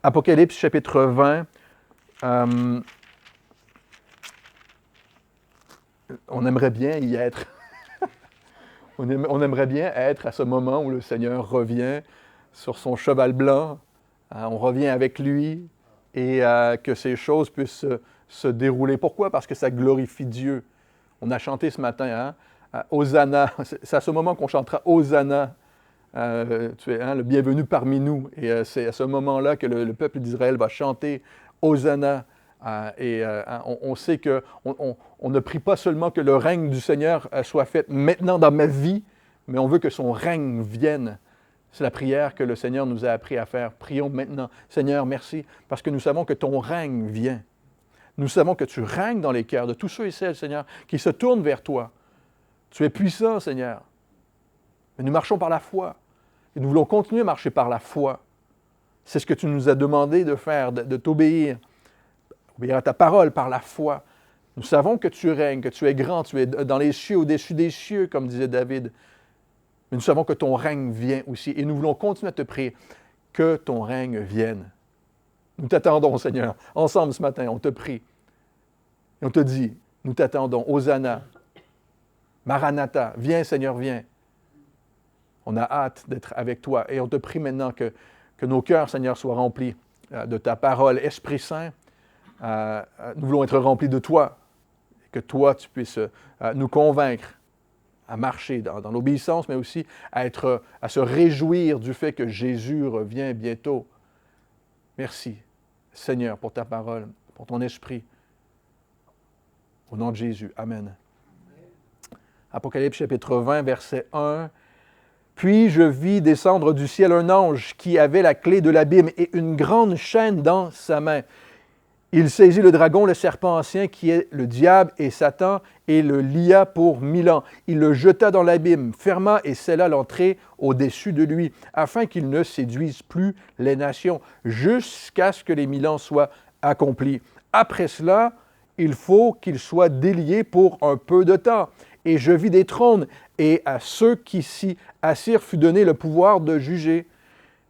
Apocalypse chapitre 20, on aimerait bien y être. On aimerait bien être à ce moment où le Seigneur revient sur son cheval blanc. On revient avec lui et que ces choses puissent se dérouler. Pourquoi? Parce que ça glorifie Dieu. On a chanté ce matin, Hosanna. C'est à ce moment qu'on chantera Hosanna. Tu es le bienvenu parmi nous. Et c'est à ce moment-là que le peuple d'Israël va chanter Hosanna. On sait qu'on ne prie pas seulement que le règne du Seigneur soit fait maintenant dans ma vie, mais on veut que son règne vienne. C'est la prière que le Seigneur nous a appris à faire. Prions maintenant. Seigneur, merci, parce que nous savons que ton règne vient. Nous savons que tu règnes dans les cœurs de tous ceux et celles, Seigneur, qui se tournent vers toi. Tu es puissant, Seigneur. Mais nous marchons par la foi. Et nous voulons continuer à marcher par la foi. C'est ce que tu nous as demandé de faire, de t'obéir. Obéir à ta parole par la foi. Nous savons que tu règnes, que tu es grand, tu es dans les cieux, au-dessus des cieux, comme disait David. Mais nous savons que ton règne vient aussi. Et nous voulons continuer à te prier que ton règne vienne. Nous t'attendons, Seigneur. Ensemble ce matin, on te prie. Et on te dit, nous t'attendons. Hosanna. Maranatha. Viens, Seigneur, viens. On a hâte d'être avec toi. Et on te prie maintenant que nos cœurs, Seigneur, soient remplis de ta parole. Esprit Saint, nous voulons être remplis de toi. Et que toi, tu puisses nous convaincre à marcher dans l'obéissance, mais aussi à se réjouir du fait que Jésus revient bientôt. Merci, Seigneur, pour ta parole, pour ton esprit. Au nom de Jésus. Amen. Apocalypse chapitre 20, verset 1. « Puis je vis descendre du ciel un ange qui avait la clé de l'abîme et une grande chaîne dans sa main. Il saisit le dragon, le serpent ancien, qui est le diable et Satan, et le lia pour 1000 ans. Il le jeta dans l'abîme, ferma et scella l'entrée au-dessus de lui, afin qu'il ne séduise plus les nations, jusqu'à ce que les 1000 ans soient accomplis. Après cela, il faut qu'il soit délié pour un peu de temps. Et je vis des trônes, et à ceux qui s'y assirent fut donné le pouvoir de juger.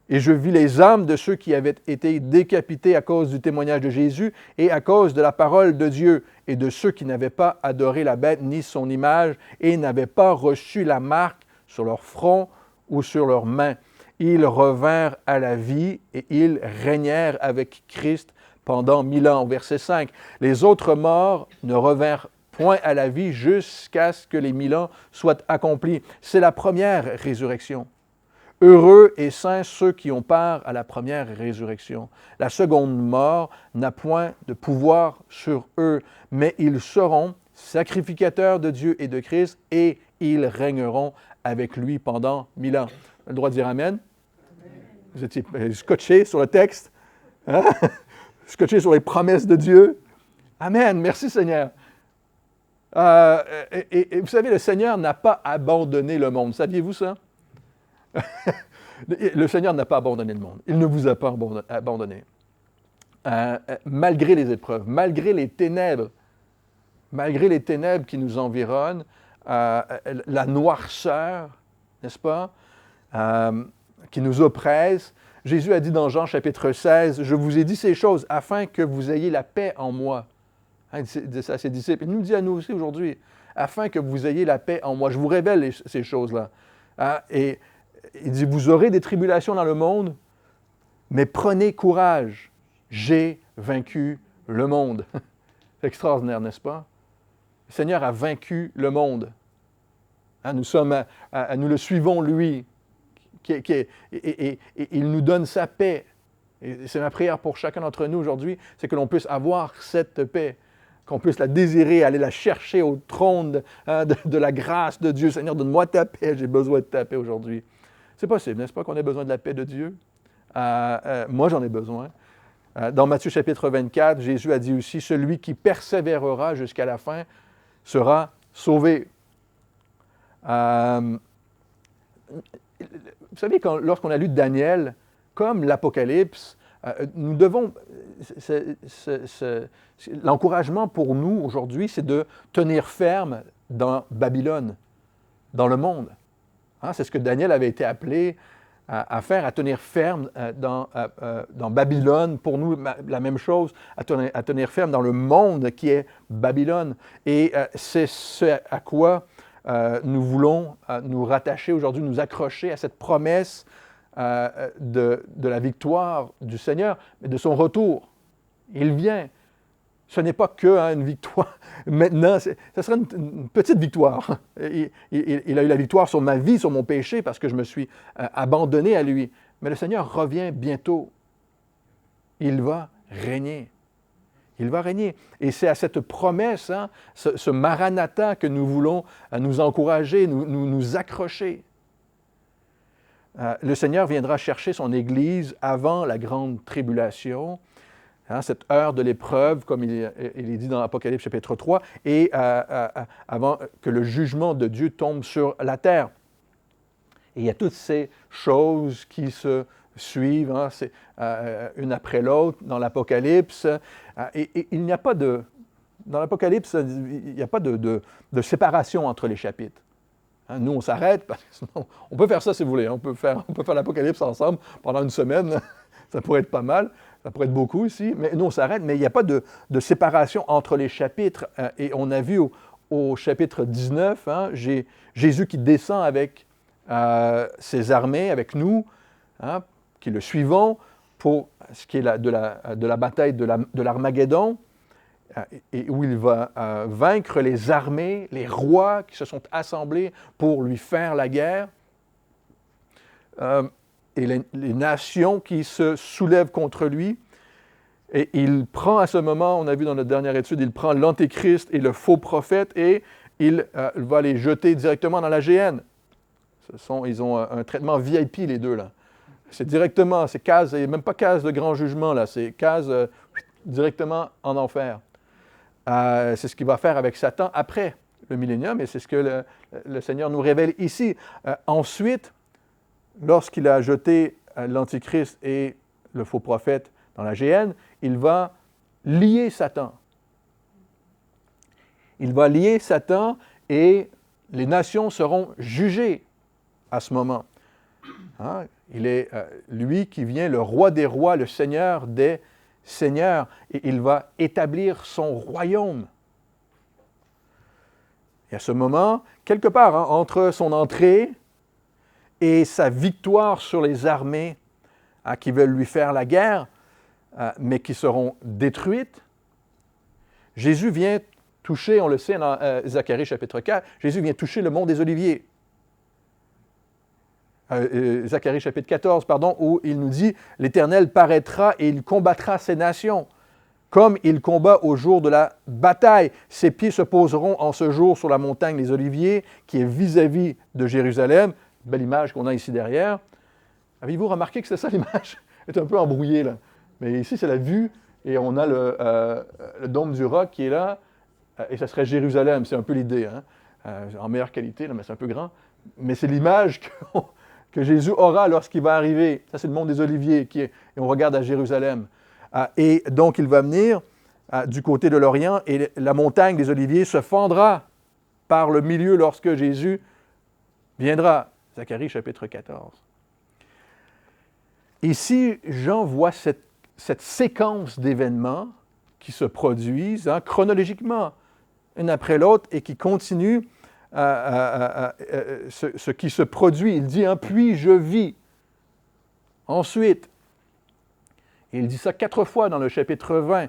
Et je vis les âmes de ceux qui avaient été décapités à cause du témoignage de Jésus et à cause de la parole de Dieu, et de ceux qui n'avaient pas adoré la bête ni son image, et n'avaient pas reçu la marque sur leur front ou sur leurs mains. Ils revinrent à la vie, et ils régnèrent avec Christ pendant 1000 ans. Verset 5. Les autres morts ne revinrent point à la vie jusqu'à ce que les 1000 ans soient accomplis. C'est la première résurrection. Heureux et saints ceux qui ont part à la première résurrection. La seconde mort n'a point de pouvoir sur eux, mais ils seront sacrificateurs de Dieu et de Christ, et ils régneront avec lui pendant 1000 ans. Vous avez le droit de dire Amen? Vous étiez scotché sur le texte, hein? Scotché sur les promesses de Dieu. Amen, merci Seigneur. Et vous savez, le Seigneur n'a pas abandonné le monde. Saviez-vous ça? Le Seigneur n'a pas abandonné le monde. Il ne vous a pas abandonné. Malgré les épreuves, malgré les ténèbres qui nous environnent, la noirceur, n'est-ce pas, qui nous oppresse, Jésus a dit dans Jean chapitre 16, « Je vous ai dit ces choses afin que vous ayez la paix en moi. » Il dit ça à ses disciples. Il nous dit à nous aussi aujourd'hui, « Afin que vous ayez la paix en moi. » Je vous révèle ces choses-là. Et il dit, « Vous aurez des tribulations dans le monde, mais prenez courage. J'ai vaincu le monde. » C'est extraordinaire, n'est-ce pas? Le Seigneur a vaincu le monde. Nous le suivons, lui. Et il nous donne sa paix. Et c'est ma prière pour chacun d'entre nous aujourd'hui, c'est que l'on puisse avoir cette paix, qu'on puisse la désirer, aller la chercher au trône de la grâce de Dieu. Seigneur, donne-moi ta paix, j'ai besoin de ta paix aujourd'hui. C'est possible, n'est-ce pas, qu'on ait besoin de la paix de Dieu? Moi, j'en ai besoin. Dans Matthieu chapitre 24, Jésus a dit aussi, « Celui qui persévérera jusqu'à la fin sera sauvé. » Vous savez, lorsqu'on a lu Daniel, comme l'Apocalypse, nous devons... L'encouragement pour nous aujourd'hui, c'est de tenir ferme dans Babylone, dans le monde. C'est ce que Daniel avait été appelé à faire, à tenir ferme dans Babylone. Pour nous, la même chose, à tenir ferme dans le monde qui est Babylone. Et c'est ce à quoi nous voulons nous rattacher aujourd'hui, nous accrocher à cette promesse de la victoire du Seigneur, mais de son retour. Il vient. Ce n'est pas que une victoire. Maintenant, ce sera une petite victoire. Il a eu la victoire sur ma vie, sur mon péché, parce que je me suis abandonné à lui. Mais le Seigneur revient bientôt. Il va régner. Il va régner. Et c'est à cette promesse, ce Maranatha, que nous voulons nous encourager, nous accrocher. Le Seigneur viendra chercher son Église avant la grande tribulation, cette heure de l'épreuve, comme il est dit dans Apocalypse chapitre 3, et avant que le jugement de Dieu tombe sur la terre. Et il y a toutes ces choses qui se suivent, une après l'autre dans l'Apocalypse. Et il n'y a pas de... Dans l'Apocalypse, il n'y a pas de séparation entre les chapitres. Nous, on s'arrête, parce que sinon, on peut faire ça si vous voulez. On peut faire l'Apocalypse ensemble pendant une semaine. Ça pourrait être pas mal. Ça pourrait être beaucoup ici. Mais nous, on s'arrête. Mais il n'y a pas de séparation entre les chapitres. Et on a vu au chapitre 19, Jésus qui descend avec ses armées, avec nous, qui le suivons, pour ce qui est de la bataille de l'Armageddon, et où il va vaincre les armées, les rois qui se sont assemblés pour lui faire la guerre, et les nations qui se soulèvent contre lui. Et il prend à ce moment, on a vu dans notre dernière étude, il prend l'Antéchrist et le faux prophète et il va les jeter directement dans la géhenne. Ils ont un traitement VIP, les deux, là. C'est directement, c'est case, et même pas case de grand jugement, là, c'est case directement en enfer. C'est ce qu'il va faire avec Satan après le millénium, et c'est ce que le Seigneur nous révèle ici. Ensuite, lorsqu'il a jeté l'Antichrist et le faux prophète dans la géhenne, il va lier Satan. Il va lier Satan et les nations seront jugées à ce moment. Il est lui qui vient, le roi des rois, le Seigneur des seigneurs, et il va établir son royaume. Et à ce moment, quelque part, entre son entrée et sa victoire sur les armées qui veulent lui faire la guerre, mais qui seront détruites, Jésus vient toucher, on le sait dans Zacharie chapitre 4, Jésus vient toucher le mont des Oliviers. Zacharie chapitre 14, où il nous dit « L'Éternel paraîtra et il combattra ces nations, comme il combat au jour de la bataille. Ses pieds se poseront en ce jour sur la montagne des Oliviers, qui est vis-à-vis de Jérusalem. » Belle image qu'on a ici derrière. Avez-vous remarqué que c'est ça l'image? Elle est un peu embrouillée, là. Mais ici, c'est la vue, et on a le dôme du roc qui est là, et ça serait Jérusalem, c'est un peu l'idée, en meilleure qualité, là, mais c'est un peu grand. Mais c'est l'image que Jésus aura lorsqu'il va arriver. Ça, c'est le mont des Oliviers, et on regarde à Jérusalem. Et donc, il va venir du côté de l'Orient, et la montagne des Oliviers se fendra par le milieu lorsque Jésus viendra. Zacharie chapitre 14. Ici, Jean voit cette séquence d'événements qui se produisent chronologiquement, une après l'autre, et qui continuent ce qui se produit. Il dit, puis je vis. Ensuite, il dit ça 4 fois dans le chapitre 20.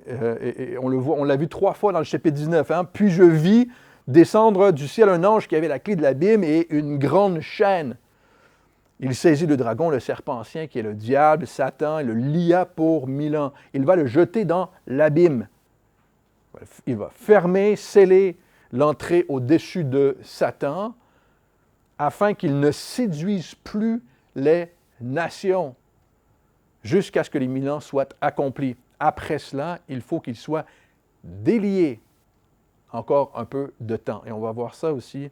Et on l'a vu 3 fois dans le chapitre 19. Puis je vis descendre du ciel un ange qui avait la clé de l'abîme et une grande chaîne. Il saisit le dragon, le serpent ancien, qui est le diable, Satan, et le lia pour 1000 ans. Il va le jeter dans l'abîme. Il va fermer, sceller l'entrée au-dessus de Satan, afin qu'il ne séduise plus les nations, jusqu'à ce que les 1000 ans soient accomplis. Après cela, il faut qu'il soit délié encore un peu de temps. Et on va voir ça aussi,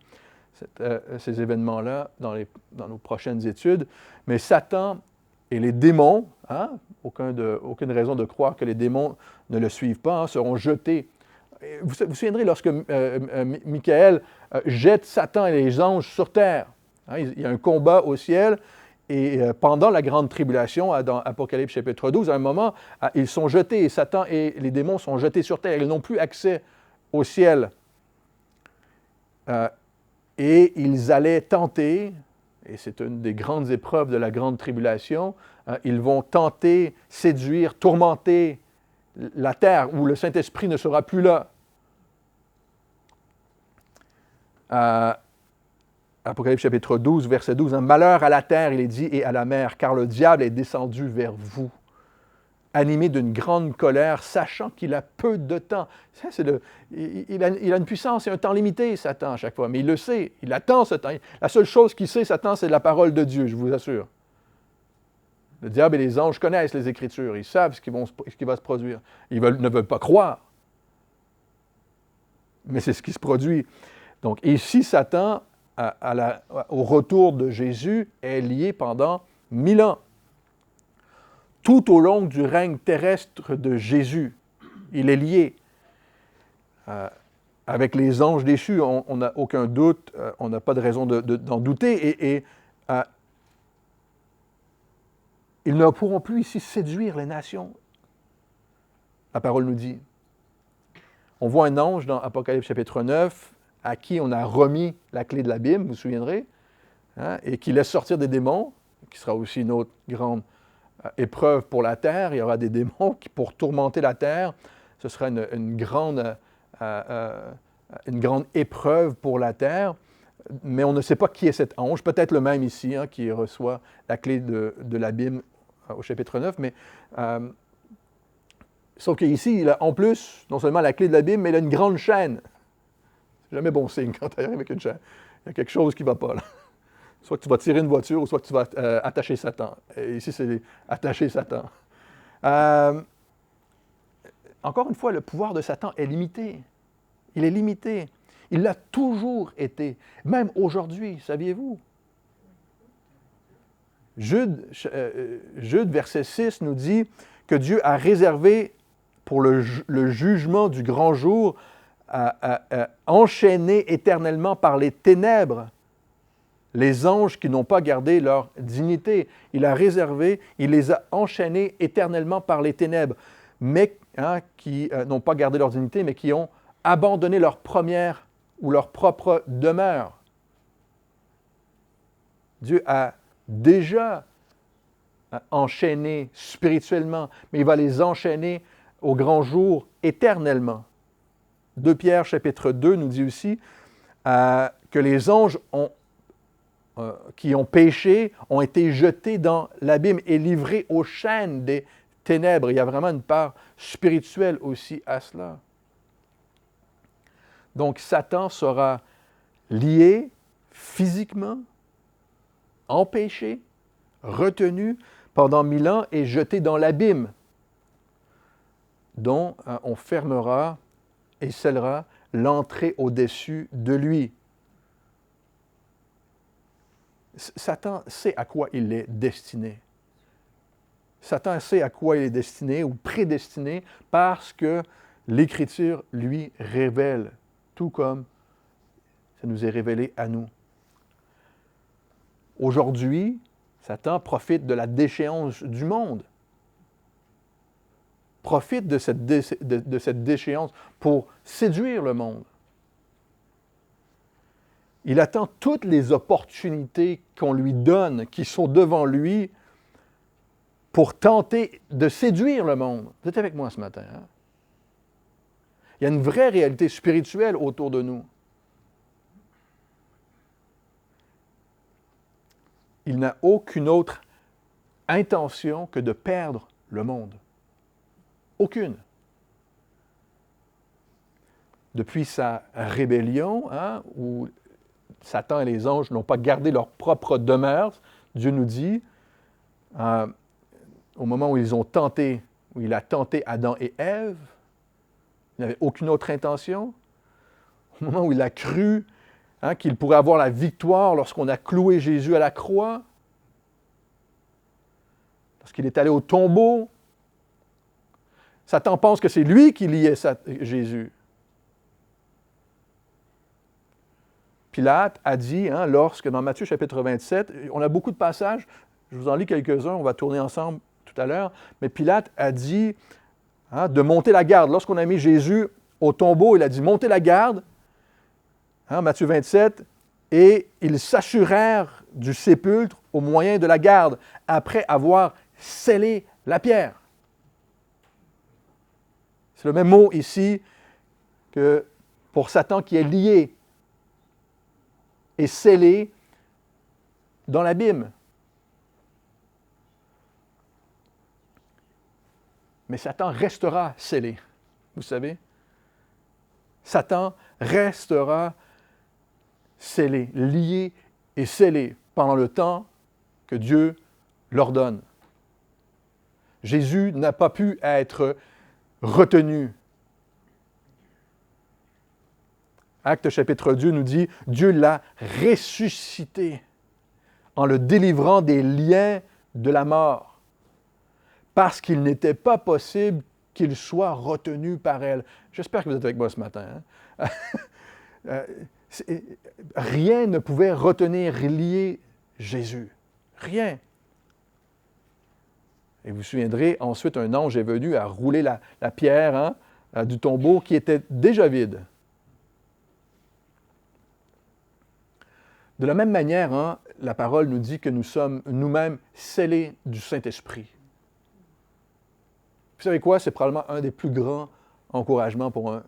ces événements-là, dans nos prochaines études. Mais Satan et les démons, aucune raison de croire que les démons ne le suivent pas, seront jetés. Vous vous souviendrez lorsque Michael jette Satan et les anges sur terre. Il y a un combat au ciel, pendant la grande tribulation, dans Apocalypse chapitre 12, à un moment, ils sont jetés, et Satan et les démons sont jetés sur terre. Ils n'ont plus accès au ciel. Et ils allaient tenter, et c'est une des grandes épreuves de la grande tribulation, ils vont tenter, séduire, tourmenter la terre où le Saint-Esprit ne sera plus là. Apocalypse chapitre 12, verset 12, « Malheur à la terre, il est dit, et à la mer, car le diable est descendu vers vous, animé d'une grande colère, sachant qu'il a peu de temps. » Il a une puissance et un temps limité, Satan, à chaque fois, mais il le sait, il attend ce temps. La seule chose qu'il sait, Satan, c'est la parole de Dieu, je vous assure. Le diable et les anges connaissent les Écritures, ils savent ce qui va se produire. Ils ne veulent pas croire, mais c'est ce qui se produit. Donc, ici, Satan, au retour de Jésus, est lié pendant 1000 ans. Tout au long du règne terrestre de Jésus, il est lié. Avec les anges déchus, on n'a aucun doute, on n'a pas de raison d'en douter, et ils ne pourront plus ici séduire les nations. La parole nous dit. On voit un ange dans Apocalypse chapitre 9, à qui on a remis la clé de l'abîme, vous vous souviendrez, et qui laisse sortir des démons, qui sera aussi une autre grande épreuve pour la terre. Il y aura des démons qui, pour tourmenter la terre, ce sera une grande épreuve pour la terre, mais on ne sait pas qui est cet ange, peut-être le même ici, qui reçoit la clé de l'abîme au chapitre 9, mais sauf qu'ici, il a en plus, non seulement la clé de l'abîme, mais il a une grande chaîne. C'est jamais bon signe quand tu arrives avec une chaîne. Il y a quelque chose qui ne va pas là. Soit que tu vas tirer une voiture, ou soit que tu vas attacher Satan. Et ici, c'est attacher Satan. Encore une fois, le pouvoir de Satan est limité. Il est limité. Il l'a toujours été. Même aujourd'hui, saviez-vous? Jude, verset 6, nous dit que Dieu a réservé pour le jugement du grand jour, enchaînés éternellement par les ténèbres, les anges qui n'ont pas gardé leur dignité. Il a réservé, il les a enchaînés éternellement par les ténèbres, mais qui n'ont pas gardé leur dignité, mais qui ont abandonné leur première ou leur propre demeure. Dieu a déjà enchaîné spirituellement, mais il va les enchaîner au grand jour éternellement. 2 Pierre chapitre 2 nous dit aussi que les anges qui ont péché ont été jetés dans l'abîme et livrés aux chaînes des ténèbres. Il y a vraiment une part spirituelle aussi à cela. Donc Satan sera lié physiquement, empêché, retenu pendant 1000 ans et jeté dans l'abîme, dont on fermera et scellera l'entrée au-dessus de lui. Satan sait à quoi il est destiné. Satan sait à quoi il est destiné ou prédestiné parce que l'Écriture lui révèle, tout comme ça nous est révélé à nous. Aujourd'hui, Satan profite de la déchéance du monde. Profite de cette déchéance pour séduire le monde. Il attend toutes les opportunités qu'on lui donne, qui sont devant lui, pour tenter de séduire le monde. Vous êtes avec moi ce matin, hein? Il y a une vraie réalité spirituelle autour de nous. Il n'a aucune autre intention que de perdre le monde. Aucune. Depuis sa rébellion, où Satan et les anges n'ont pas gardé leur propre demeure, Dieu nous dit, au moment où il a tenté Adam et Ève, il n'avait aucune autre intention. Au moment où il a cru qu'il pourrait avoir la victoire lorsqu'on a cloué Jésus à la croix, lorsqu'il est allé au tombeau, Satan pense que c'est lui qui liait Jésus. Pilate a dit, lorsque dans Matthieu chapitre 27, on a beaucoup de passages, Je vous en lis quelques-uns, on va tourner ensemble tout à l'heure. Mais Pilate a dit de monter la garde. Lorsqu'on a mis Jésus au tombeau, il a dit « montez la garde ». Matthieu 27, et ils s'assurèrent du sépulcre au moyen de la garde, après avoir scellé la pierre. C'est le même mot ici que pour Satan qui est lié et scellé dans l'abîme. Mais Satan restera scellé, vous savez. Satan restera scellé, lié et scellé pendant le temps que Dieu l'ordonne. Jésus n'a pas pu être retenu. Actes chapitre 2 nous dit, Dieu l'a ressuscité en le délivrant des liens de la mort, parce qu'il n'était pas possible qu'il soit retenu par elle. J'espère que vous êtes avec moi ce matin. Rien ne pouvait retenir, lier Jésus. Rien. Et vous vous souviendrez, ensuite, un ange est venu à rouler la pierre du tombeau qui était déjà vide. De la même manière, la parole nous dit que nous sommes nous-mêmes scellés du Saint-Esprit. Vous savez quoi? C'est probablement un des plus grands encouragements pour un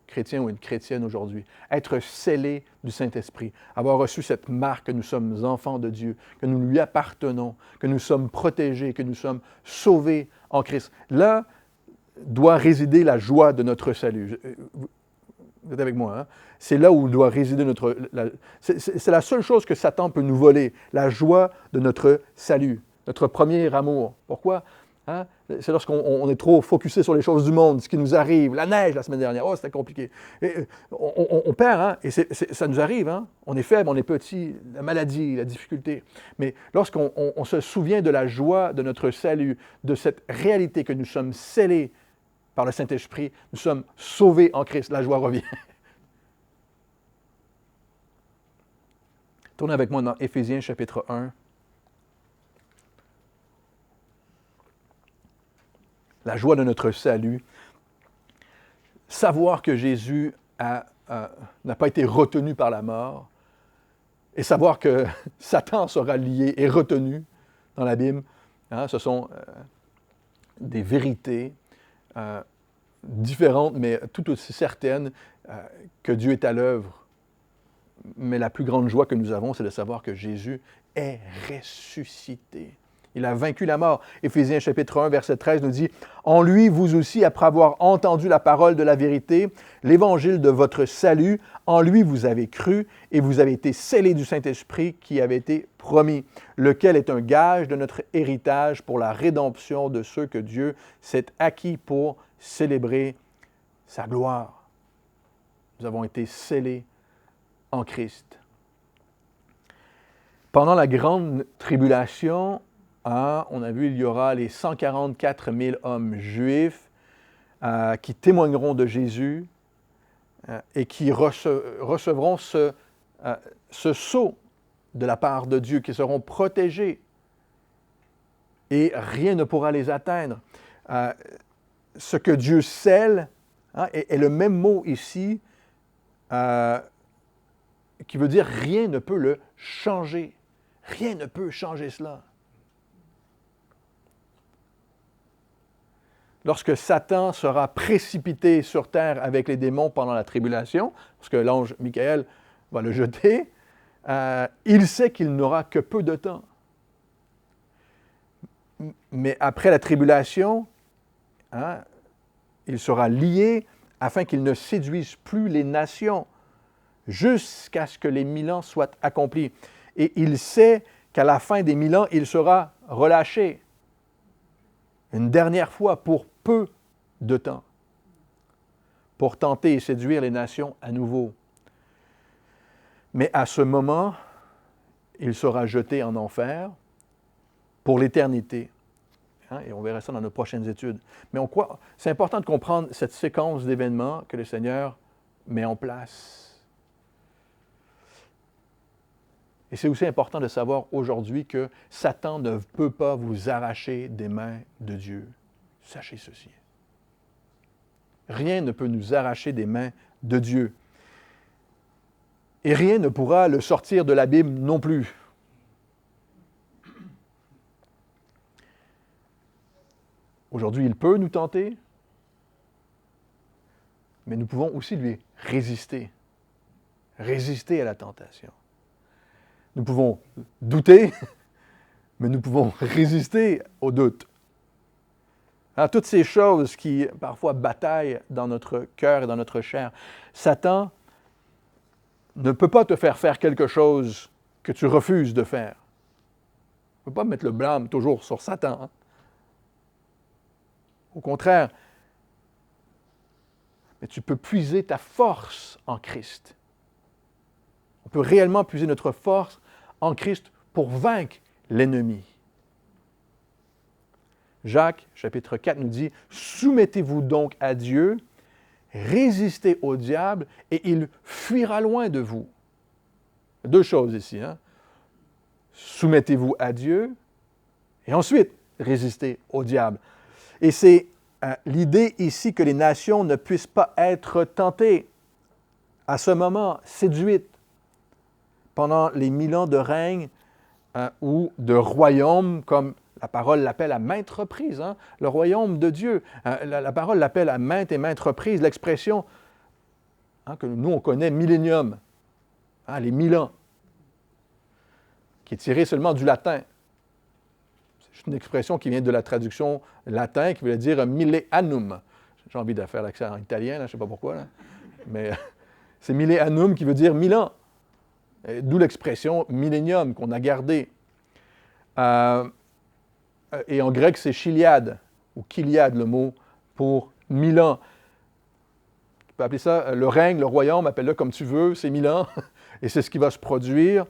chrétien ou une chrétienne aujourd'hui. Être scellé du Saint-Esprit. Avoir reçu cette marque que nous sommes enfants de Dieu, que nous lui appartenons, que nous sommes protégés, que nous sommes sauvés en Christ. Là doit résider la joie de notre salut. Vous êtes avec moi, hein? C'est là où doit résider notre... C'est la seule chose que Satan peut nous voler, la joie de notre salut, notre premier amour. Pourquoi? C'est lorsqu'on est trop focusé sur les choses du monde, ce qui nous arrive, la neige la semaine dernière, c'était compliqué. Et on perd, et ça nous arrive, on est faible, on est petit, la maladie, la difficulté. Mais lorsqu'on se souvient de la joie de notre salut, de cette réalité que nous sommes scellés par le Saint-Esprit, nous sommes sauvés en Christ, la joie revient. Tournez avec moi dans Éphésiens chapitre 1. La joie de notre salut. Savoir que Jésus n'a pas été retenu par la mort et savoir que Satan sera lié et retenu dans l'abîme, ce sont des vérités différentes, mais tout aussi certaines que Dieu est à l'œuvre. Mais la plus grande joie que nous avons, c'est de savoir que Jésus est ressuscité. Il a vaincu la mort. Éphésiens chapitre 1, verset 13 nous dit « En lui, vous aussi, après avoir entendu la parole de la vérité, l'évangile de votre salut, en lui vous avez cru et vous avez été scellés du Saint-Esprit qui avait été promis, lequel est un gage de notre héritage pour la rédemption de ceux que Dieu s'est acquis pour célébrer sa gloire. » Nous avons été scellés en Christ. Pendant la grande tribulation, on a vu, il y aura les 144 000 hommes juifs qui témoigneront de Jésus et qui recevront ce sceau de la part de Dieu, qui seront protégés et rien ne pourra les atteindre. Ce que Dieu scelle est le même mot ici qui veut dire rien ne peut le changer. Rien ne peut changer cela. Lorsque Satan sera précipité sur terre avec les démons pendant la tribulation, parce que l'ange Michael va le jeter, il sait qu'il n'aura que peu de temps. Mais après la tribulation, il sera lié afin qu'il ne séduise plus les nations jusqu'à ce que les 1000 ans soient accomplis. Et il sait qu'à la fin des 1000 ans, il sera relâché une dernière fois pour peu de temps, pour tenter et séduire les nations à nouveau. Mais à ce moment, il sera jeté en enfer pour l'éternité. Et on verra ça dans nos prochaines études. Mais c'est important de comprendre cette séquence d'événements que le Seigneur met en place. Et c'est aussi important de savoir aujourd'hui que Satan ne peut pas vous arracher des mains de Dieu. Sachez ceci. Rien ne peut nous arracher des mains de Dieu. Et rien ne pourra le sortir de la Bible non plus. Aujourd'hui, il peut nous tenter, mais nous pouvons aussi lui résister. Résister à la tentation. Nous pouvons douter, mais nous pouvons résister au doute. Alors, toutes ces choses qui parfois bataillent dans notre cœur et dans notre chair, Satan ne peut pas te faire faire quelque chose que tu refuses de faire. Il ne peut pas mettre le blâme toujours sur Satan. Hein? Au contraire, mais tu peux puiser ta force en Christ. On peut réellement puiser notre force en Christ pour vaincre l'ennemi. Jacques, chapitre 4, nous dit « Soumettez-vous donc à Dieu, résistez au diable, et il fuira loin de vous. » Deux choses ici. Hein? Soumettez-vous à Dieu, et ensuite, résistez au diable. Et c'est l'idée ici que les nations ne puissent pas être tentées à ce moment, séduites, pendant les 1000 ans de règne ou de royaume, comme la parole l'appelle à maintes reprises, hein? Le royaume de Dieu. La parole l'appelle à maintes et maintes reprises. L'expression que nous, on connaît, millénium, les 1000 ans, qui est tirée seulement du latin. C'est une expression qui vient de la traduction latin, qui veut dire milleannum. J'ai envie de faire l'accent en italien, là, je ne sais pas pourquoi, là. Mais c'est milleannum qui veut dire 1000 ans. D'où l'expression millénium qu'on a gardée. Et en grec, c'est chiliade, ou kiliade, le mot pour 1000 ans. Tu peux appeler ça le règne, le royaume, appelle-le comme tu veux, c'est 1000 ans, et c'est ce qui va se produire.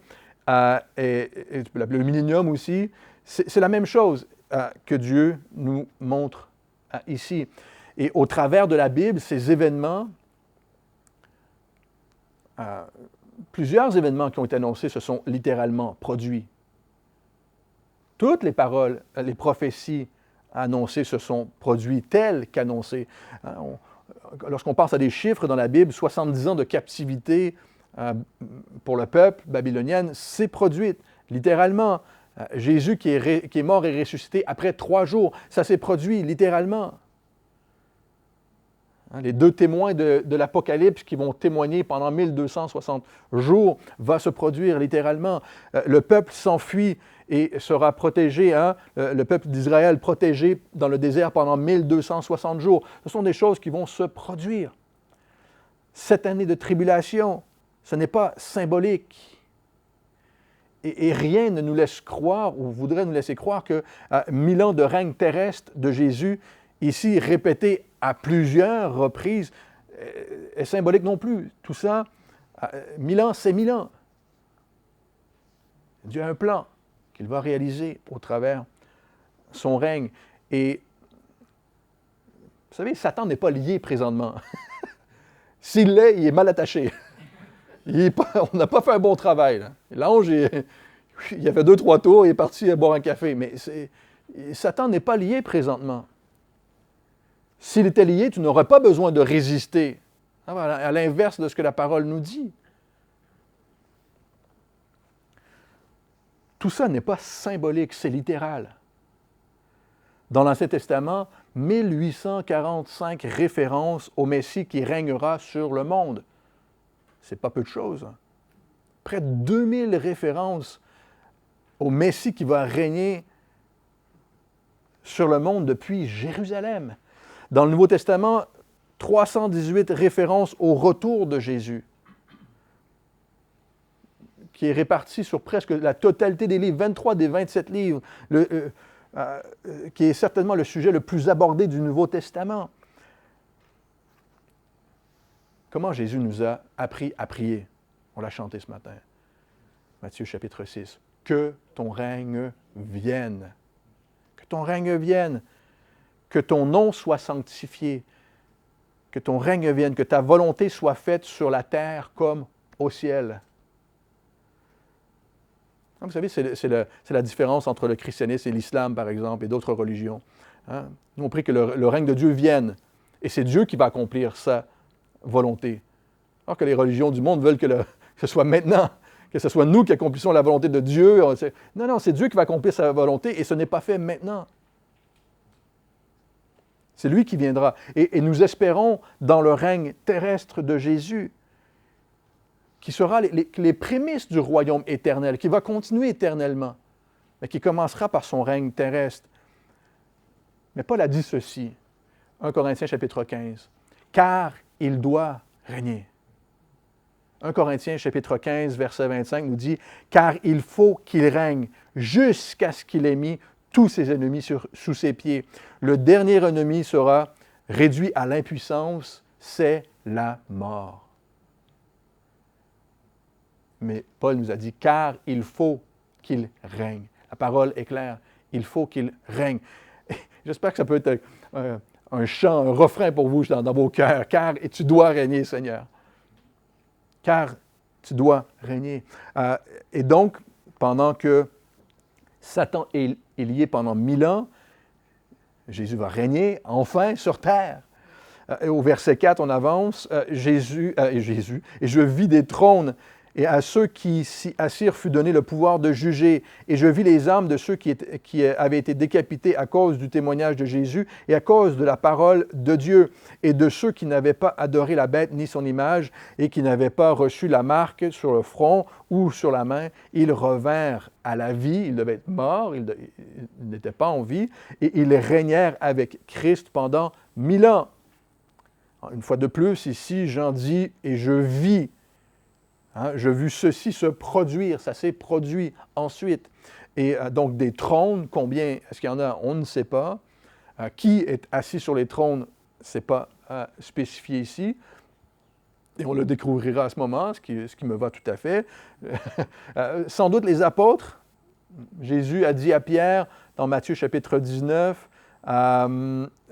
Et tu peux l'appeler le millénium aussi. C'est la même chose que Dieu nous montre ici. Et au travers de la Bible, ces événements, plusieurs événements qui ont été annoncés se sont littéralement produits. Toutes les paroles, les prophéties annoncées se sont produites telles qu'annoncées. Lorsqu'on pense à des chiffres dans la Bible, 70 ans de captivité pour le peuple babylonien, c'est produite littéralement. Jésus qui est mort et ressuscité après 3 jours, ça s'est produit littéralement. Les 2 témoins de l'Apocalypse qui vont témoigner pendant 1260 jours va se produire littéralement. Le peuple s'enfuit et sera protégé, le peuple d'Israël protégé dans le désert pendant 1260 jours. Ce sont des choses qui vont se produire. 7 années de tribulation, ce n'est pas symbolique. Et rien ne nous laisse croire, ou voudrait nous laisser croire que 1000 ans de règne terrestre de Jésus, ici répété à plusieurs reprises, est symbolique non plus. Tout ça, 1000 ans, c'est 1000 ans. Dieu a un plan qu'il va réaliser au travers son règne. Et vous savez, Satan n'est pas lié présentement. S'il l'est, il est mal attaché. On n'a pas fait un bon travail. Là. L'ange, il a fait 2-3 tours, il est parti boire un café. Mais Satan n'est pas lié présentement. S'il était lié, tu n'aurais pas besoin de résister. À l'inverse de ce que la parole nous dit. Tout ça n'est pas symbolique, c'est littéral. Dans l'Ancien Testament, 1845 références au Messie qui régnera sur le monde. C'est pas peu de choses. Hein. Près de 2000 références au Messie qui va régner sur le monde depuis Jérusalem. Dans le Nouveau Testament, 318 références au retour de Jésus, qui est réparti sur presque la totalité des livres, 23 des 27 livres, qui est certainement le sujet le plus abordé du Nouveau Testament. Comment Jésus nous a appris à prier? On l'a chanté ce matin. Matthieu chapitre 6. Que ton règne vienne. Que ton règne vienne. Que ton nom soit sanctifié. Que ton règne vienne. Que ta volonté soit faite sur la terre comme au ciel. Vous savez, c'est la différence entre le christianisme et l'islam, par exemple, et d'autres religions. Hein? Nous, on prie que le règne de Dieu vienne, et c'est Dieu qui va accomplir sa volonté. Alors que les religions du monde veulent que ce soit maintenant, que ce soit nous qui accomplissons la volonté de Dieu. Non, non, c'est Dieu qui va accomplir sa volonté, et ce n'est pas fait maintenant. C'est lui qui viendra. Et nous espérons dans le règne terrestre de Jésus, qui sera les prémices du royaume éternel, qui va continuer éternellement, mais qui commencera par son règne terrestre. Mais Paul a dit ceci, 1 Corinthiens chapitre 15, « Car il doit régner. » 1 Corinthiens chapitre 15, verset 25 nous dit, « Car il faut qu'il règne jusqu'à ce qu'il ait mis tous ses ennemis sous ses pieds. Le dernier ennemi sera réduit à l'impuissance, c'est la mort. » Mais Paul nous a dit, car il faut qu'il règne. La parole est claire, il faut qu'il règne. J'espère que ça peut être un chant, un refrain pour vous dans vos cœurs. Car tu dois régner, Seigneur. Car tu dois régner. Et donc, pendant que Satan est lié pendant 1000 ans, Jésus va régner enfin sur terre. Et au verset 4, on avance, et je vis des trônes, et à ceux qui s'y assirent fut donné le pouvoir de juger. Et je vis les âmes de ceux qui avaient été décapités à cause du témoignage de Jésus et à cause de la parole de Dieu, et de ceux qui n'avaient pas adoré la bête ni son image, et qui n'avaient pas reçu la marque sur le front ou sur la main. Ils revinrent à la vie, ils devaient être morts, ils n'étaient pas en vie, et ils régnèrent avec Christ pendant 1000 ans. Une fois de plus, ici, Jean dit « et je vis ». Je vis ceci se produire, ça s'est produit ensuite. Et donc des trônes, combien est-ce qu'il y en a? On ne sait pas. Qui est assis sur les trônes, ce n'est pas spécifié ici. Et on le découvrira à ce moment, ce qui me va tout à fait. Sans doute les apôtres. Jésus a dit à Pierre, dans Matthieu chapitre 19,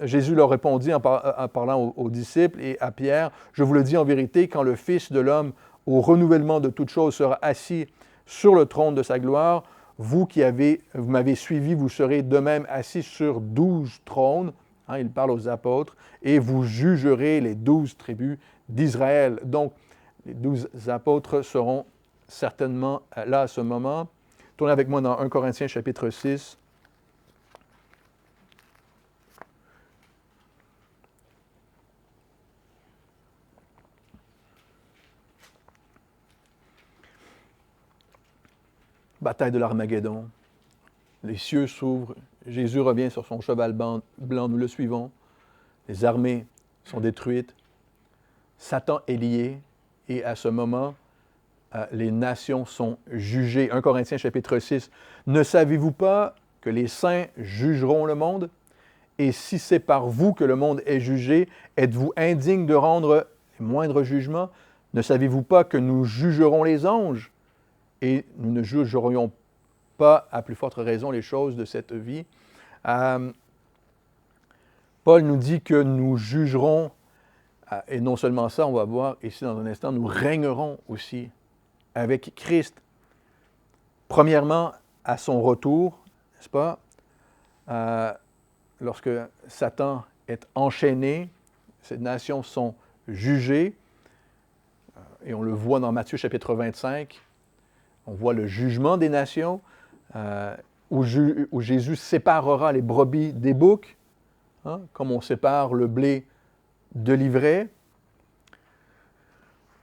Jésus leur répondit en parlant aux disciples et à Pierre, « Je vous le dis en vérité, quand le Fils de l'homme au renouvellement de toutes choses, sera assis sur le trône de sa gloire. Vous m'avez suivi, vous serez de même assis sur 12 trônes. » Il parle aux apôtres. « Et vous jugerez les 12 tribus d'Israël. » Donc, les 12 apôtres seront certainement là à ce moment. Tournez avec moi dans 1 Corinthiens chapitre 6. Bataille de l'Armageddon. Les cieux s'ouvrent. Jésus revient sur son cheval blanc. Nous le suivons. Les armées sont détruites. Satan est lié. Et à ce moment, les nations sont jugées. 1 Corinthiens chapitre 6. « Ne savez-vous pas que les saints jugeront le monde? Et si c'est par vous que le monde est jugé, êtes-vous indigne de rendre les moindres jugements? Ne savez-vous pas que nous jugerons les anges? Et nous ne jugerions pas, à plus forte raison, les choses de cette vie. » Paul nous dit que nous jugerons, et non seulement ça, on va voir ici dans un instant, nous régnerons aussi avec Christ. Premièrement, à son retour, n'est-ce pas? Lorsque Satan est enchaîné, ces nations sont jugées, et on le voit dans Matthieu chapitre 25, on voit le jugement des nations, où Jésus séparera les brebis des boucs, comme on sépare le blé de l'ivraie.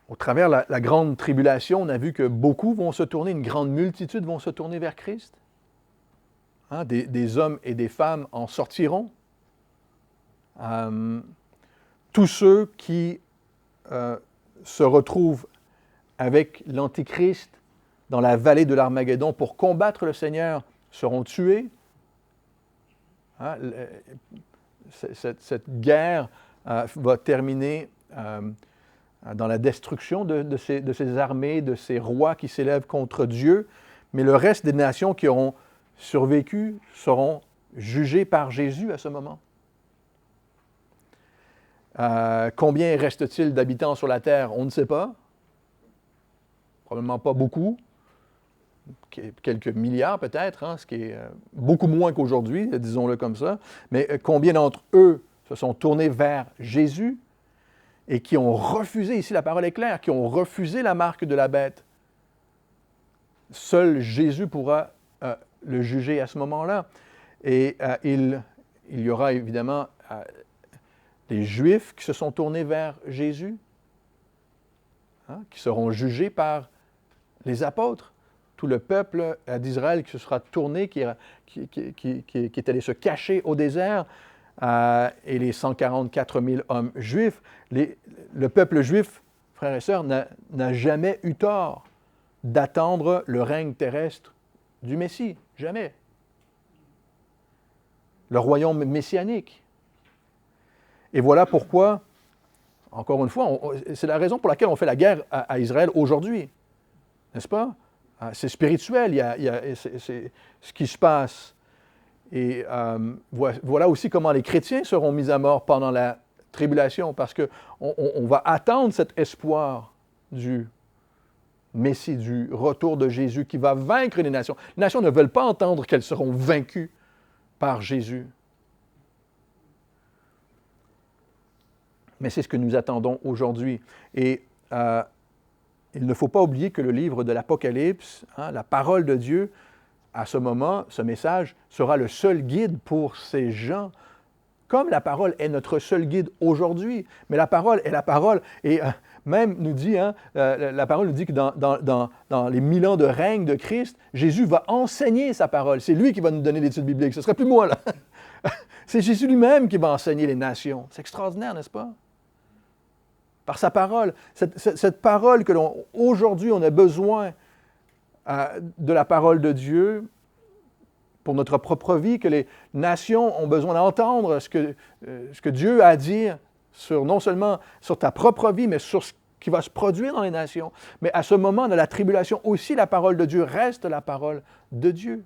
Au travers de la grande tribulation, on a vu que beaucoup vont se tourner, une grande multitude vont se tourner vers Christ. Des hommes et des femmes en sortiront. Tous ceux qui se retrouvent avec l'Antichrist dans la vallée de l'Armageddon pour combattre le Seigneur seront tués. Cette guerre va terminer dans la destruction de ces armées, de ces rois qui s'élèvent contre Dieu, mais le reste des nations qui auront survécu seront jugées par Jésus à ce moment. Combien reste-t-il d'habitants sur la terre? On ne sait pas. Probablement pas beaucoup. quelques milliards peut-être, hein, ce qui est beaucoup moins qu'aujourd'hui, disons-le comme ça, mais combien d'entre eux se sont tournés vers Jésus et qui ont refusé, ici la parole est claire, qui ont refusé la marque de la bête. Seul Jésus pourra le juger à ce moment-là. Et il y aura évidemment les Juifs qui se sont tournés vers Jésus, hein, qui seront jugés par les apôtres. Tout le peuple d'Israël qui se sera tourné, qui est allé se cacher au désert, et les 144 000 hommes juifs. Le peuple juif, frères et sœurs, n'a jamais eu tort d'attendre le règne terrestre du Messie. Jamais. Le royaume messianique. Et voilà pourquoi, encore une fois, c'est la raison pour laquelle on fait la guerre à Israël aujourd'hui. N'est-ce pas? C'est spirituel, c'est ce qui se passe. Et voilà aussi comment les chrétiens seront mis à mort pendant la tribulation, parce qu'on va attendre cet espoir du Messie, du retour de Jésus qui va vaincre les nations. Les nations ne veulent pas entendre qu'elles seront vaincues par Jésus. Mais c'est ce que nous attendons aujourd'hui. Et il ne faut pas oublier que le livre de l'Apocalypse, hein, la parole de Dieu, à ce moment, ce message sera le seul guide pour ces gens, comme la parole est notre seul guide aujourd'hui. Mais la parole est la parole. Et même nous dit, hein, la parole nous dit que dans les 1000 ans de règne de Christ, Jésus va enseigner sa parole. C'est lui qui va nous donner l'étude biblique. Ce ne serait plus moi, là. C'est Jésus lui-même qui va enseigner les nations. C'est extraordinaire, n'est-ce pas? Par sa parole. Cette parole que aujourd'hui, on a besoin de la parole de Dieu pour notre propre vie, que les nations ont besoin d'entendre ce que Dieu a à dire non seulement sur ta propre vie, mais sur ce qui va se produire dans les nations. Mais à ce moment de la tribulation aussi, la parole de Dieu reste la parole de Dieu.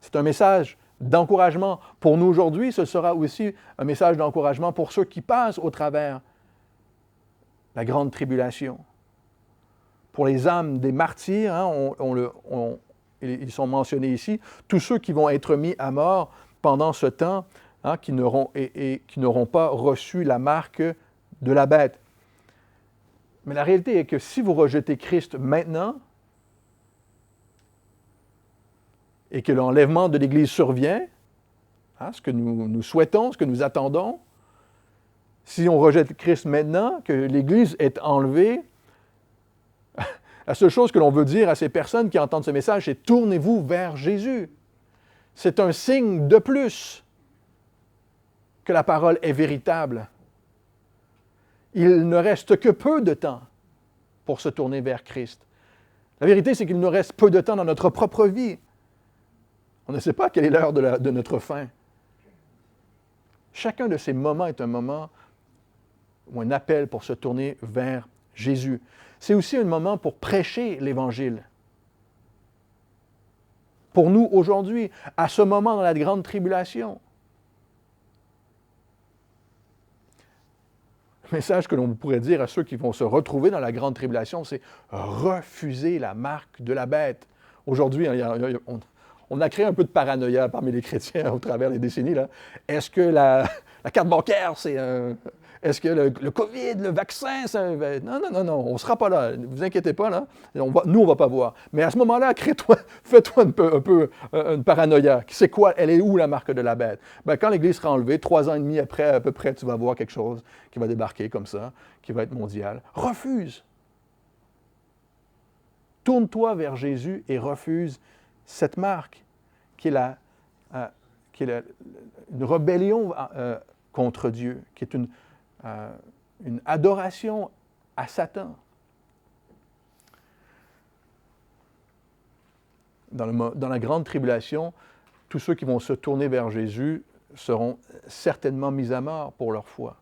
C'est un message d'encouragement pour nous aujourd'hui. Ce sera aussi un message d'encouragement pour ceux qui passent au travers la grande tribulation. Pour les âmes des martyrs, hein, ils sont mentionnés ici, tous ceux qui vont être mis à mort pendant ce temps, hein, qui n'auront pas reçu la marque de la bête. Mais la réalité est que si vous rejetez Christ maintenant, et que l'enlèvement de l'Église survient, hein, ce que nous souhaitons, ce que nous attendons, si on rejette Christ maintenant, que l'Église est enlevée, la seule chose que l'on veut dire à ces personnes qui entendent ce message, c'est « Tournez-vous vers Jésus ». C'est un signe de plus que la parole est véritable. Il ne reste que peu de temps pour se tourner vers Christ. La vérité, c'est qu'il nous reste peu de temps dans notre propre vie. On ne sait pas quelle est l'heure de notre fin. Chacun de ces moments est un moment ou un appel pour se tourner vers Jésus. C'est aussi un moment pour prêcher l'Évangile. Pour nous, aujourd'hui, à ce moment dans la grande tribulation. Le message que l'on pourrait dire à ceux qui vont se retrouver dans la grande tribulation, c'est « refuser la marque de la bête ». Aujourd'hui, on a créé un peu de paranoïa parmi les chrétiens au travers des décennies. Là. Est-ce que la carte bancaire, est-ce que le COVID, le vaccin, non, on ne sera pas là. Ne vous inquiétez pas, là. Nous, on ne va pas voir. Mais à ce moment-là, fais-toi un peu une paranoïa. C'est quoi? Elle est où la marque de la bête? Quand l'Église sera enlevée, 3 ans et demi après, à peu près, tu vas voir quelque chose qui va débarquer comme ça, qui va être mondial. Refuse. Tourne-toi vers Jésus et refuse cette marque qui est une rébellion contre Dieu, qui est une adoration à Satan. Dans la grande tribulation, tous ceux qui vont se tourner vers Jésus seront certainement mis à mort pour leur foi.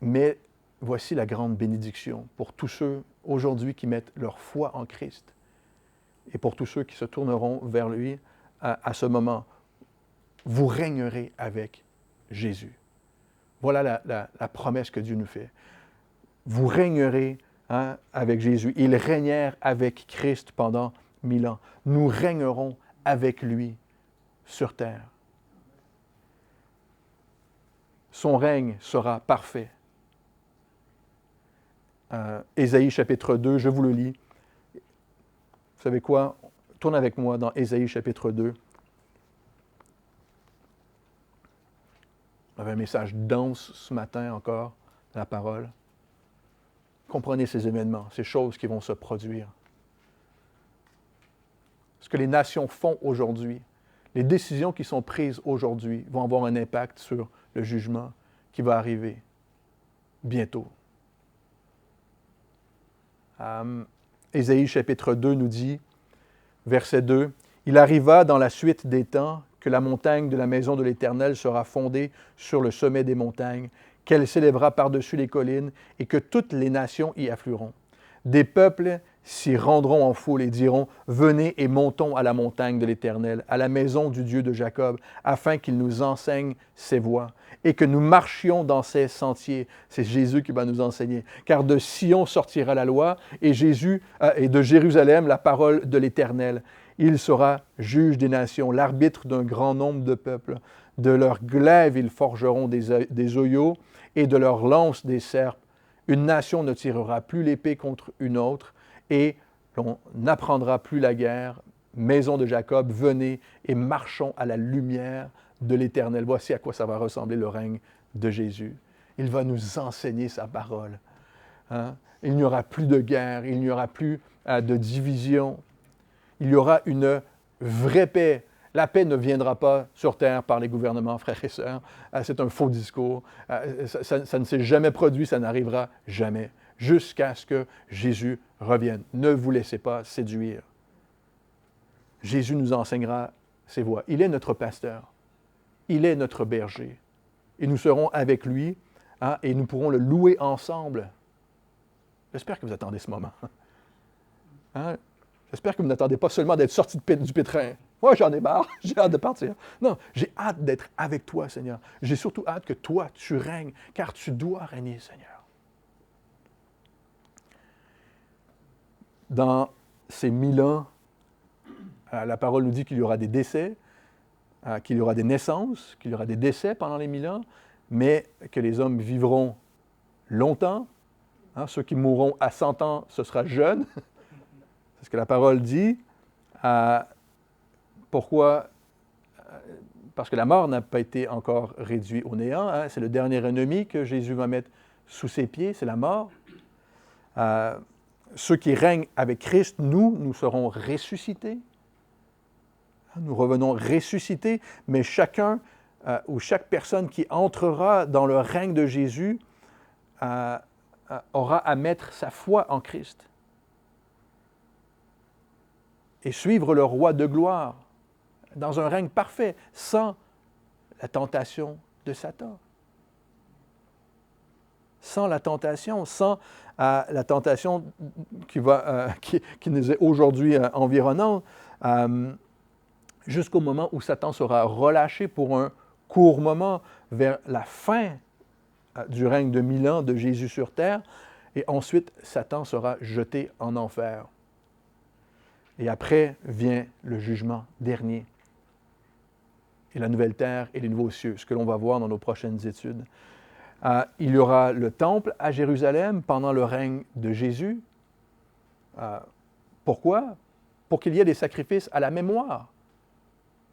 Mais voici la grande bénédiction pour tous ceux aujourd'hui qui mettent leur foi en Christ et pour tous ceux qui se tourneront vers lui à ce moment. Vous régnerez avec Jésus. Voilà la promesse que Dieu nous fait. Vous régnerez avec Jésus. Ils régnèrent avec Christ pendant 1000 ans. Nous régnerons avec lui sur terre. Son règne sera parfait. Ésaïe chapitre 2, je vous le lis. Vous savez quoi? Tourne avec moi dans Ésaïe chapitre 2. On avait un message dense ce matin encore, la parole. Comprenez ces événements, ces choses qui vont se produire. Ce que les nations font aujourd'hui, les décisions qui sont prises aujourd'hui vont avoir un impact sur le jugement qui va arriver bientôt. Ésaïe chapitre 2 nous dit, verset 2, « Il arriva dans la suite des temps que la montagne de la maison de l'Éternel sera fondée sur le sommet des montagnes, qu'elle s'élèvera par-dessus les collines et que toutes les nations y afflueront. Des peuples s'y rendront en foule et diront, « Venez et montons à la montagne de l'Éternel, à la maison du Dieu de Jacob, afin qu'il nous enseigne ses voies et que nous marchions dans ses sentiers. » C'est Jésus qui va nous enseigner. « Car de Sion sortira la loi et de Jérusalem la parole de l'Éternel. Il sera juge des nations, l'arbitre d'un grand nombre de peuples. De leurs glaives ils forgeront des oyaux et de leurs lances des serpes. Une nation ne tirera plus l'épée contre une autre et l'on n'apprendra plus la guerre. Maison de Jacob, venez et marchons à la lumière de l'Éternel. » Voici à quoi ça va ressembler le règne de Jésus. Il va nous enseigner sa parole. Il n'y aura plus de guerre, il n'y aura plus de division. Il y aura une vraie paix. La paix ne viendra pas sur terre par les gouvernements, frères et sœurs. C'est un faux discours. Ça ne s'est jamais produit, ça n'arrivera jamais, jusqu'à ce que Jésus revienne. Ne vous laissez pas séduire. Jésus nous enseignera ses voies. Il est notre pasteur. Il est notre berger. Et nous serons avec lui et nous pourrons le louer ensemble. J'espère que vous attendez ce moment. J'espère que vous n'attendez pas seulement d'être sorti du pétrin. Moi, j'en ai marre, j'ai hâte de partir. Non, j'ai hâte d'être avec toi, Seigneur. J'ai surtout hâte que toi, tu règnes, car tu dois régner, Seigneur. Dans ces 1000 ans, la parole nous dit qu'il y aura des décès, qu'il y aura des naissances, qu'il y aura des décès pendant les 1000 ans, mais que les hommes vivront longtemps. Ceux qui mourront à 100 ans, ce sera jeune. C'est ce que la parole dit. Pourquoi? Parce que la mort n'a pas été encore réduite au néant. C'est le dernier ennemi que Jésus va mettre sous ses pieds, c'est la mort. Ceux qui règnent avec Christ, nous serons ressuscités. Nous revenons ressuscités, mais chacun ou chaque personne qui entrera dans le règne de Jésus aura à mettre sa foi en Christ et suivre le roi de gloire dans un règne parfait, sans la tentation de Satan. Sans la tentation qui nous est aujourd'hui environnante, jusqu'au moment où Satan sera relâché pour un court moment vers la fin du règne de 1000 ans de Jésus sur terre, et ensuite Satan sera jeté en enfer. Et après vient le jugement dernier. Et la nouvelle terre et les nouveaux cieux, ce que l'on va voir dans nos prochaines études. Il y aura le temple à Jérusalem pendant le règne de Jésus. Pourquoi? Pour qu'il y ait des sacrifices à la mémoire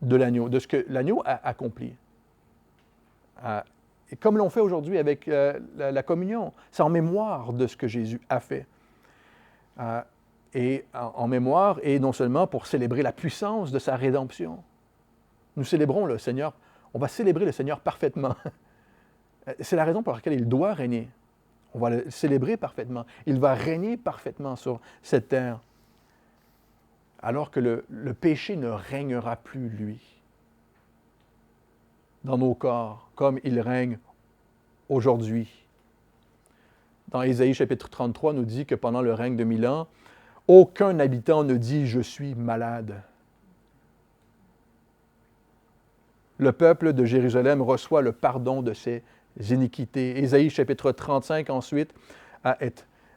de l'agneau, de ce que l'agneau a accompli. Et comme l'on fait aujourd'hui avec la communion, c'est en mémoire de ce que Jésus a fait. Et en mémoire, et non seulement pour célébrer la puissance de sa rédemption. Nous célébrons le Seigneur, on va célébrer le Seigneur parfaitement. C'est la raison pour laquelle il doit régner. On va le célébrer parfaitement. Il va régner parfaitement sur cette terre. Alors que le péché ne régnera plus, lui, dans nos corps, comme il règne aujourd'hui. Dans Ésaïe chapitre 33, nous dit que pendant le règne de 1000 ans, aucun habitant ne dit « je suis malade ». Le peuple de Jérusalem reçoit le pardon de ses iniquités. Ésaïe chapitre 35 ensuite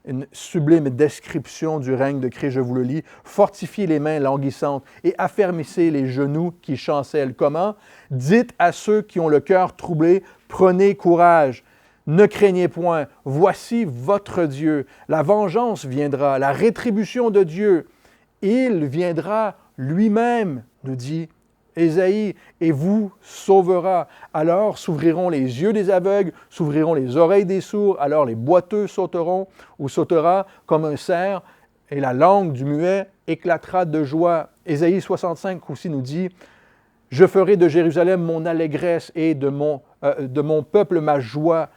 une sublime description du règne de Christ, je vous le lis. « Fortifiez les mains languissantes et affermissez les genoux qui chancellent. » Comment? « Dites à ceux qui ont le cœur troublé, prenez courage. Ne craignez point, voici votre Dieu. La vengeance viendra, la rétribution de Dieu. Il viendra lui-même, nous dit Ésaïe, et vous sauvera. Alors s'ouvriront les yeux des aveugles, s'ouvriront les oreilles des sourds, alors les boiteux sauteront ou sautera comme un cerf, et la langue du muet éclatera de joie. Ésaïe 65 aussi nous dit « Je ferai de Jérusalem mon allégresse et de mon peuple ma joie.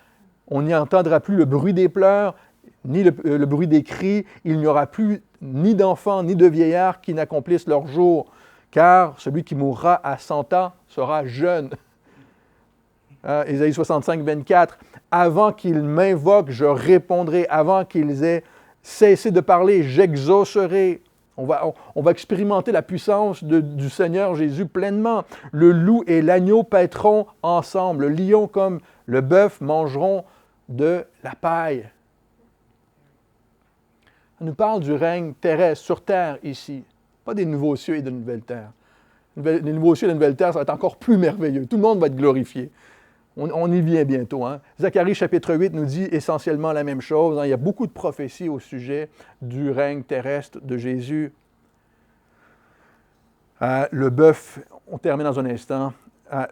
On n'y entendra plus le bruit des pleurs, ni le bruit des cris. Il n'y aura plus ni d'enfants, ni de vieillards qui n'accomplissent leur jour. Car celui qui mourra à 100 ans sera jeune. » Ésaïe 65, 24. « Avant qu'ils m'invoquent, je répondrai. Avant qu'ils aient cessé de parler, j'exaucerai. » On va expérimenter la puissance du Seigneur Jésus pleinement. « Le loup et l'agneau paîtront ensemble. Le lion comme le bœuf mangeront de la paille. » On nous parle du règne terrestre, sur terre ici. Pas des nouveaux cieux et de nouvelles terres. Les nouveaux cieux et les nouvelles terres, ça va être encore plus merveilleux. Tout le monde va être glorifié. On y vient bientôt. Hein? Zacharie chapitre 8 nous dit essentiellement la même chose. Hein? Il y a beaucoup de prophéties au sujet du règne terrestre de Jésus. Le bœuf, on termine dans un instant,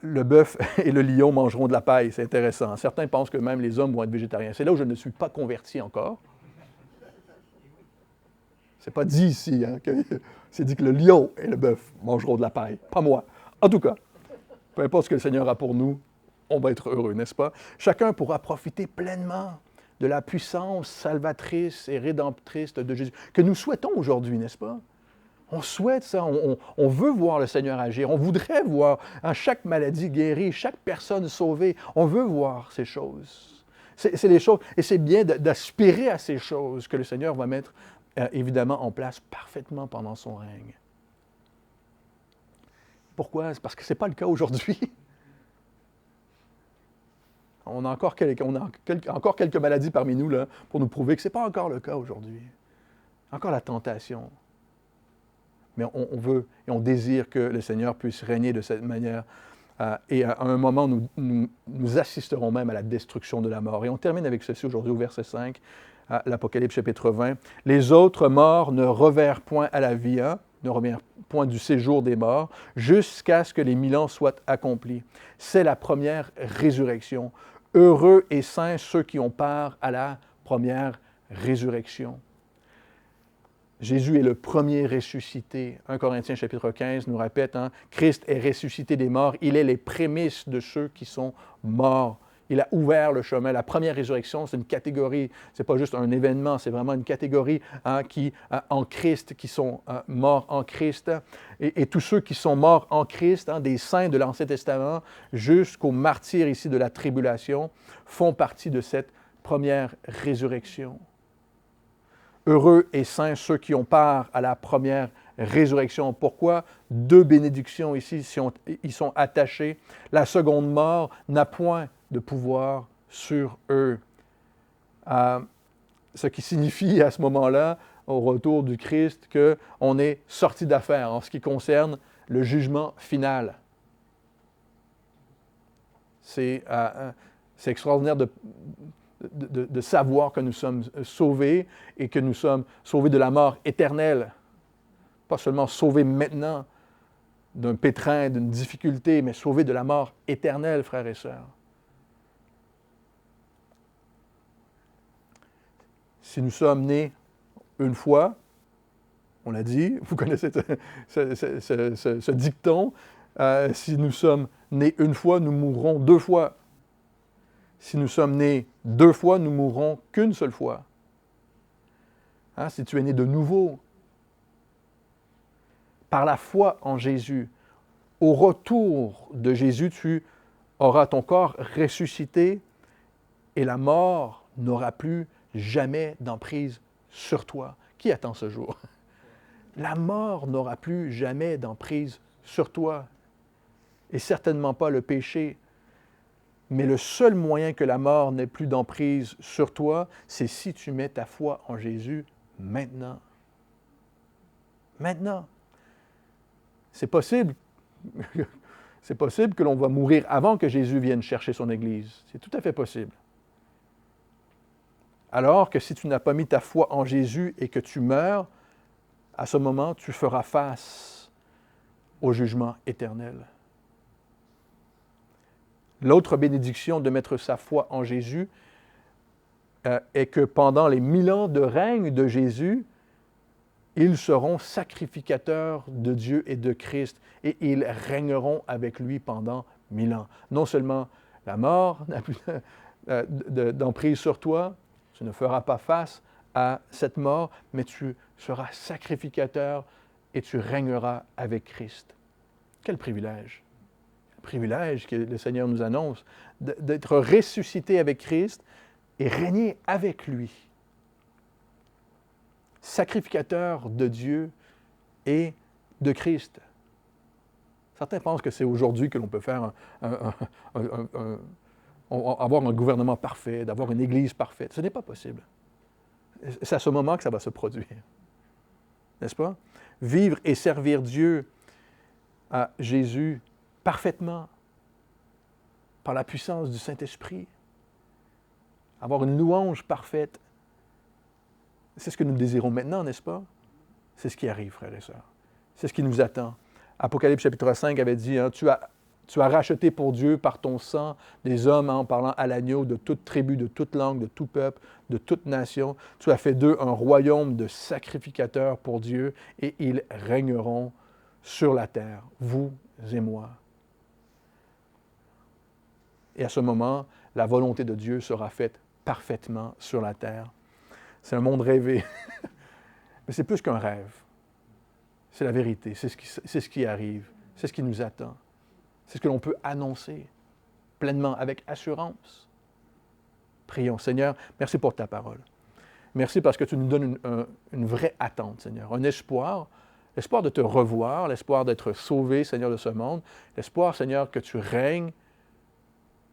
le bœuf et le lion mangeront de la paille. C'est intéressant. Certains pensent que même les hommes vont être végétariens. C'est là où je ne suis pas converti encore. Ce n'est pas dit ici, hein, c'est dit que le lion et le bœuf mangeront de la paille, pas moi. En tout cas, peu importe ce que le Seigneur a pour nous, on va être heureux, n'est-ce pas? Chacun pourra profiter pleinement de la puissance salvatrice et rédemptrice de Jésus, que nous souhaitons aujourd'hui, n'est-ce pas? On souhaite ça, on veut voir le Seigneur agir, on voudrait voir chaque maladie guérie, chaque personne sauvée, on veut voir ces choses. C'est les choses, et c'est bien d'aspirer à ces choses que le Seigneur va mettre évidemment en place parfaitement pendant son règne. Pourquoi? C'est parce que ce n'est pas le cas aujourd'hui. On a encore quelques maladies parmi nous là, pour nous prouver que ce n'est pas encore le cas aujourd'hui. Encore la tentation. Mais on veut et on désire que le Seigneur puisse régner de cette manière. Et à un moment, nous assisterons même à la destruction de la mort. Et on termine avec ceci aujourd'hui au verset 5. L'Apocalypse chapitre 20. « Les autres morts ne revinrent point à la vie, hein, ne revinrent point du séjour des morts, jusqu'à ce que les 1000 ans soient accomplis. C'est la première résurrection. Heureux et saints ceux qui ont part à la première résurrection. » Jésus est le premier ressuscité. 1 Corinthiens chapitre 15 nous répète, hein, « Christ est ressuscité des morts, il est les prémices de ceux qui sont morts. » Il a ouvert le chemin. La première résurrection, c'est une catégorie, ce n'est pas juste un événement, c'est vraiment une catégorie hein, en Christ, qui sont morts en Christ. Et tous ceux qui sont morts en Christ, hein, des saints de l'Ancien Testament, jusqu'aux martyrs ici de la tribulation, font partie de cette première résurrection. Heureux et saints ceux qui ont part à la première résurrection. Pourquoi? 2 bénédictions ici y sont attachées. La seconde mort n'a point de pouvoir sur eux. Ce qui signifie à ce moment-là, au retour du Christ, qu'on est sorti d'affaire en ce qui concerne le jugement final. C'est extraordinaire de savoir que nous sommes sauvés et que nous sommes sauvés de la mort éternelle. Pas seulement sauvés maintenant d'un pétrin, d'une difficulté, mais sauvés de la mort éternelle, frères et sœurs. Si nous sommes nés une fois, on l'a dit, vous connaissez ce dicton, si nous sommes nés une fois, nous mourrons 2 fois. Si nous sommes nés 2 fois, nous mourrons qu'une seule fois. Hein, si tu es né de nouveau, par la foi en Jésus, au retour de Jésus, tu auras ton corps ressuscité et la mort n'aura plus jamais d'emprise sur toi. Qui attend ce jour? La mort n'aura plus jamais d'emprise sur toi. Et certainement pas le péché. Mais le seul moyen que la mort n'ait plus d'emprise sur toi, c'est si tu mets ta foi en Jésus maintenant. Maintenant. C'est possible. C'est possible que l'on va mourir avant que Jésus vienne chercher son Église. C'est tout à fait possible. Alors que si tu n'as pas mis ta foi en Jésus et que tu meurs, à ce moment, tu feras face au jugement éternel. L'autre bénédiction de mettre sa foi en Jésus est que pendant les 1000 ans de règne de Jésus, ils seront sacrificateurs de Dieu et de Christ et ils régneront avec lui pendant 1000 ans. Non seulement la mort n'a plus d'emprise sur toi, tu ne feras pas face à cette mort, mais tu seras sacrificateur et tu régneras avec Christ. Quel privilège! Quel privilège que le Seigneur nous annonce, d'être ressuscité avec Christ et régner avec lui. Sacrificateur de Dieu et de Christ. Certains pensent que c'est aujourd'hui que l'on peut faire avoir un gouvernement parfait, d'avoir une Église parfaite. Ce n'est pas possible. C'est à ce moment que ça va se produire. N'est-ce pas? Vivre et servir Dieu à Jésus parfaitement, par la puissance du Saint-Esprit. Avoir une louange parfaite. C'est ce que nous désirons maintenant, n'est-ce pas? C'est ce qui arrive, frères et sœurs. C'est ce qui nous attend. Apocalypse chapitre 5 avait dit, hein, tu as racheté pour Dieu par ton sang des hommes en parlant à l'agneau de toute tribu, de toute langue, de tout peuple, de toute nation. Tu as fait d'eux un royaume de sacrificateurs pour Dieu et ils régneront sur la terre, vous et moi. Et à ce moment, la volonté de Dieu sera faite parfaitement sur la terre. C'est un monde rêvé. Mais c'est plus qu'un rêve. C'est la vérité. C'est ce qui arrive. C'est ce qui nous attend. C'est ce que l'on peut annoncer pleinement, avec assurance. Prions. Seigneur, merci pour ta parole. Merci parce que tu nous donnes une vraie attente, Seigneur. Un espoir. L'espoir de te revoir, l'espoir d'être sauvé, Seigneur, de ce monde. L'espoir, Seigneur, que tu règnes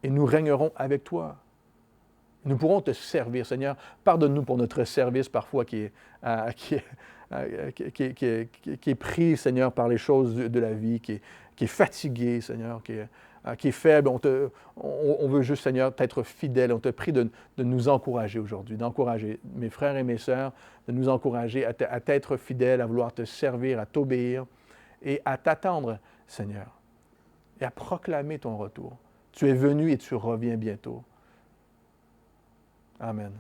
et nous régnerons avec toi. Nous pourrons te servir, Seigneur. Pardonne-nous pour notre service parfois qui est pris, Seigneur, par les choses de la vie, qui est fatigué, Seigneur, qui est faible. On veut juste, Seigneur, t'être fidèle. On te prie de nous encourager aujourd'hui, d'encourager mes frères et mes sœurs, de nous encourager à t'être fidèles, à vouloir te servir, à t'obéir et à t'attendre, Seigneur, et à proclamer ton retour. Tu es venu et tu reviens bientôt. Amen.